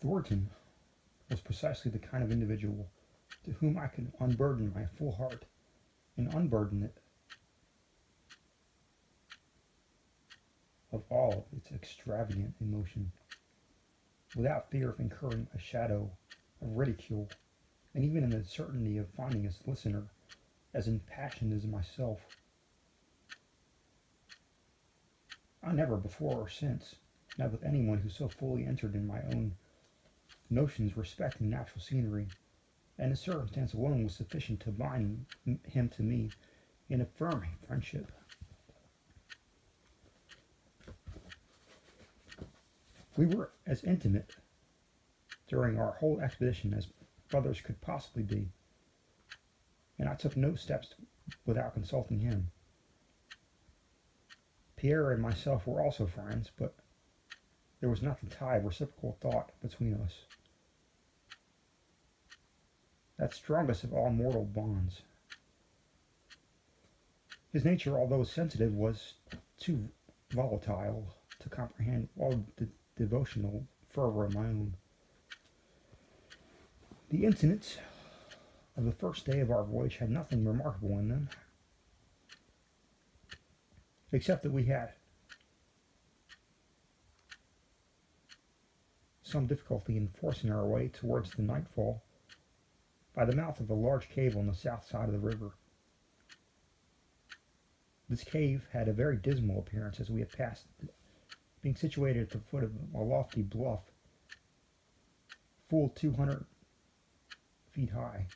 Thornton was precisely the kind of individual to whom I could unburden my full heart and unburden it of all of its extravagant emotion, without fear of incurring a shadow of ridicule, and even in the certainty of finding a listener as impassioned as myself. I never before or since met with anyone who so fully entered in my own notions respecting natural scenery, and the circumstance alone was sufficient to bind him to me in a firm friendship. We were as intimate during our whole expedition as brothers could possibly be, and I took no steps without consulting him. Pierre and myself were also friends, but there was not the tie of reciprocal thought between us, that strongest of all mortal bonds. His nature, although sensitive, was too volatile to comprehend all the devotional fervor of my own. The incidents of the first day of our voyage had nothing remarkable in them, except that we had some difficulty in forcing our way towards the nightfall by the mouth of a large cave on the south side of the river. This cave had a very dismal appearance as we had passed it, being situated at the foot of a lofty bluff, full 200 feet high,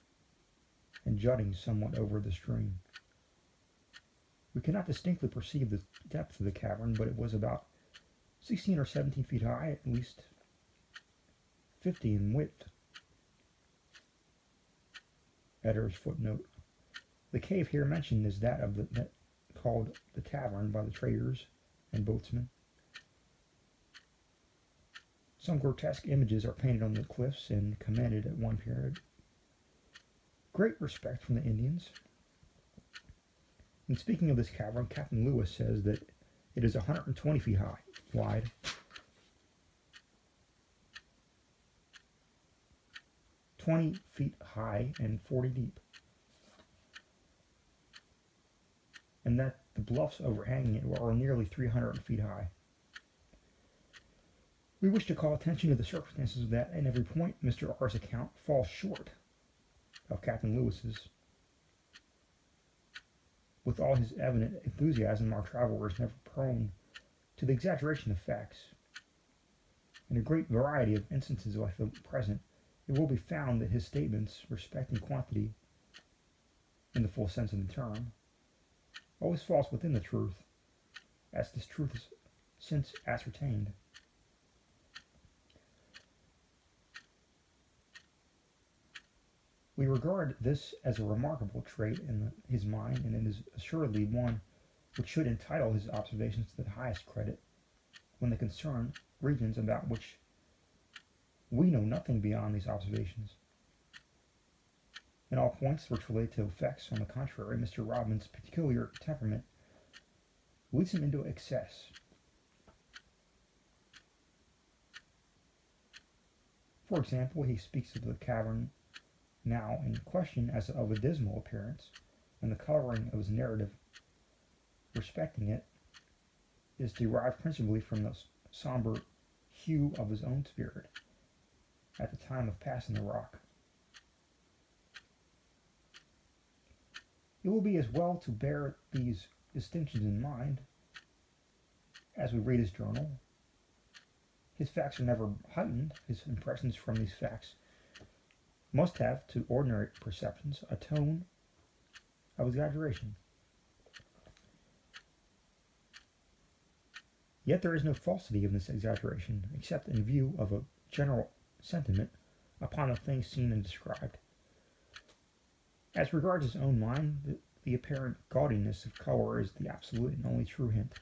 and jutting somewhat over the stream. We could not distinctly perceive the depth of the cavern, but it was about 16 or 17 feet high, at least 50 in width. Editor's footnote. The cave here mentioned is that of that called the tavern by the traders and boatsmen. Some grotesque images are painted on the cliffs and commanded at one period great respect from the Indians. In speaking of this cavern, Captain Lewis says that it is 120 feet wide, 20 feet high, and 40 deep, and that the bluffs overhanging it are nearly 300 feet high. We wish to call attention to the circumstances that, at every point, Mr. R's account falls short of Captain Lewis's. With all his evident enthusiasm, our traveler is never prone to the exaggeration of facts. In a great variety of instances like the present, it will be found that his statements respecting quantity, in the full sense of the term, always falls within the truth, as this truth is since ascertained. We regard this as a remarkable trait in his mind, and it is assuredly one which should entitle his observations to the highest credit, when they concern regions about which we know nothing beyond these observations. In all points which relate to effects, on the contrary, Mr. Rodman's peculiar temperament leads him into excess. For example, he speaks of the cavern now in question as of a dismal appearance, and the coloring of his narrative respecting it is derived principally from the somber hue of his own spirit at the time of passing the rock. It will be as well to bear these distinctions in mind as we read his journal. His facts are never heightened. His impressions from these facts must have, to ordinary perceptions, a tone of exaggeration. Yet there is no falsity in this exaggeration, except in view of a general sentiment upon the things seen and described. As regards his own mind, the apparent gaudiness of color is the absolute and only true hint.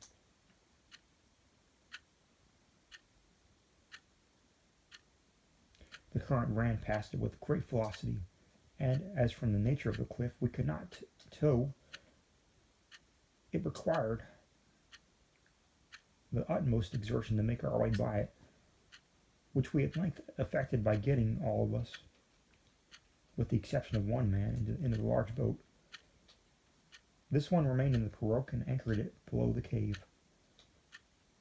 The current ran past it with great velocity, and as from the nature of the cliff we could not tow, it required the utmost exertion to make our way by it which we at length effected by getting all of us, with the exception of one man, into the large boat. This one remained in the pirogue and anchored it below the cave.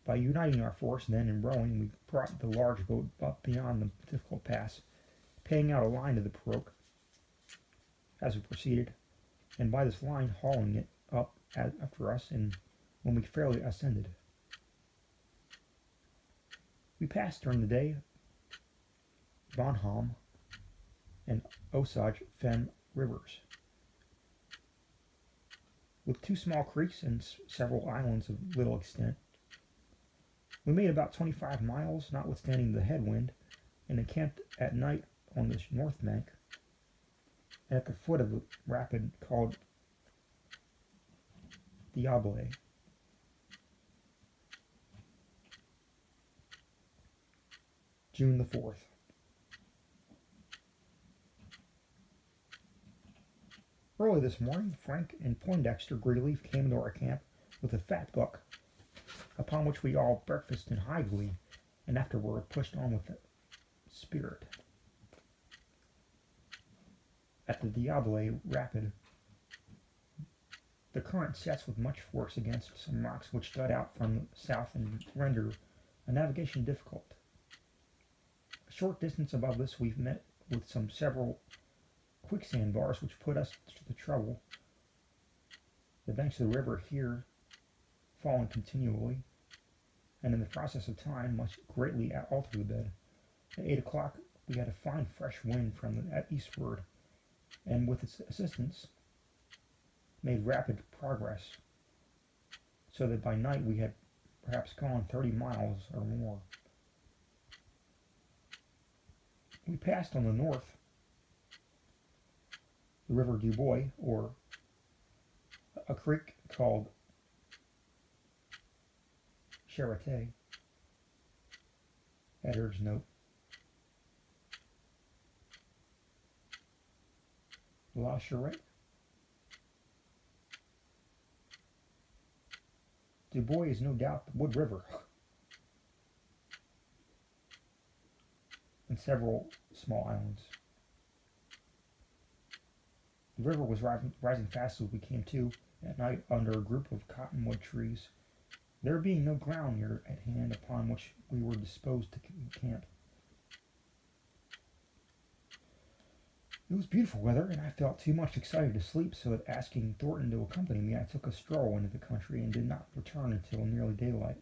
By uniting our force then in rowing, we brought the large boat up beyond the difficult pass, paying out a line to the pirogue as we proceeded, and by this line hauling it up after us and when we fairly ascended. We passed during the day Bonhomme and Osage Fen rivers, with two small creeks and several islands of little extent. We made about 25 miles, notwithstanding the headwind, and encamped at night on the north bank, at the foot of a rapid called Diable. June the 4th. Early this morning, Frank and Poindexter Greenleaf came into our camp with a fat buck, upon which we all breakfasted in high glee, and afterward pushed on with spirit. At the Diable Rapid, the current sets with much force against some rocks which jut out from the south and render a navigation difficult. A short distance above this we met with several quicksand bars which put us to the trouble. The banks of the river here falling continually, and in the process of time must greatly alter the bed. At 8 o'clock we had a fine fresh wind from the eastward, and with its assistance made rapid progress, so that by night we had perhaps gone 30 miles or more. We passed on the north the River Du Bois, or a creek called Charité. Editor's note. La Charette. Du Bois is no doubt the Wood River, and several small islands. The river was rising fast as we came to at night under a group of cottonwood trees, there being no ground near at hand upon which we were disposed to camp. It was beautiful weather, and I felt too much excited to sleep, so that asking Thornton to accompany me, I took a stroll into the country and did not return until nearly daylight.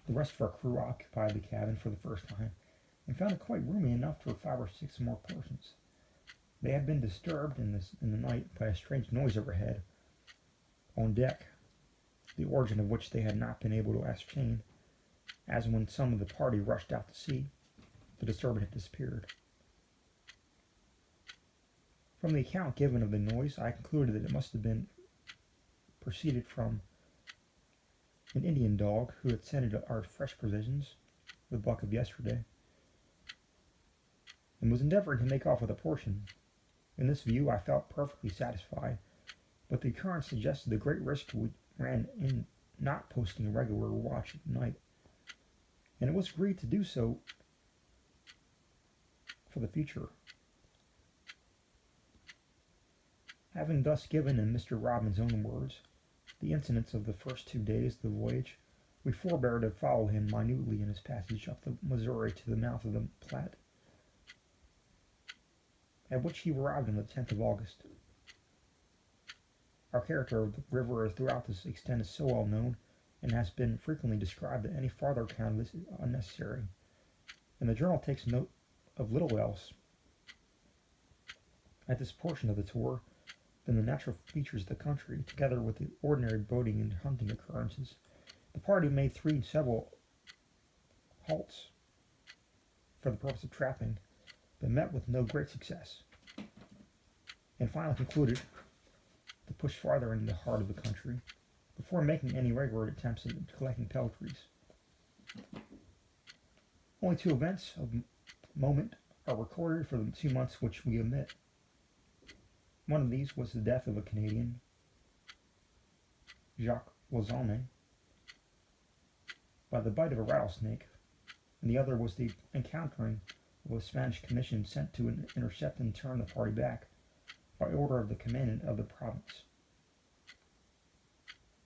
The rest of our crew occupied the cabin for the first time, and found it quite roomy enough for 5 or 6 more persons. They had been disturbed in the night by a strange noise overhead on deck, the origin of which they had not been able to ascertain, as when some of the party rushed out to sea, the disturbance had disappeared. From the account given of the noise, I concluded that it must have been proceeded from an Indian dog who had scented our fresh provisions, the buck of yesterday, and was endeavoring to make off with a portion. In this view I felt perfectly satisfied, but the occurrence suggested the great risk we ran in not posting a regular watch at night, and it was agreed to do so for the future. Having thus given, in Mr. Rodman's own words, the incidents of the first 2 days of the voyage, we forbore to follow him minutely in his passage up the Missouri to the mouth of the Platte, at which he arrived on the 10th of August. Our character of the river throughout this extent is so well known, and has been frequently described, that any farther account of this is unnecessary, and the journal takes note of little else at this portion of the tour than the natural features of the country, together with the ordinary boating and hunting occurrences. The party made 3 several halts for the purpose of trapping, but met with no great success, and finally concluded to push farther into the heart of the country before making any regular attempts at collecting peltries. Only 2 events of moment are recorded for the 2 months which we omit. One of these was the death of a Canadian, Jacques Lauzonnet, by the bite of a rattlesnake, and the other was the encountering of a Spanish commission sent to intercept and turn the party back by order of the commandant of the province.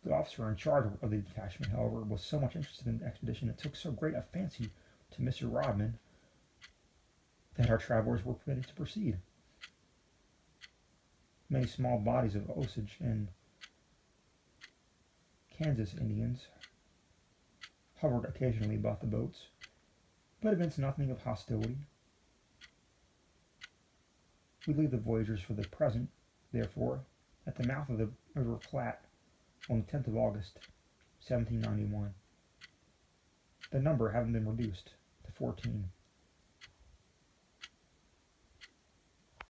The officer in charge of the detachment, however, was so much interested in the expedition and took so great a fancy to Mr. Rodman that our travelers were permitted to proceed. Many small bodies of Osage and Kansas Indians hovered occasionally about the boats, but evinced nothing of hostility. We leave the voyagers for the present, therefore, at the mouth of the River Platte on the 10th of August, 1791, the number having been reduced to 14.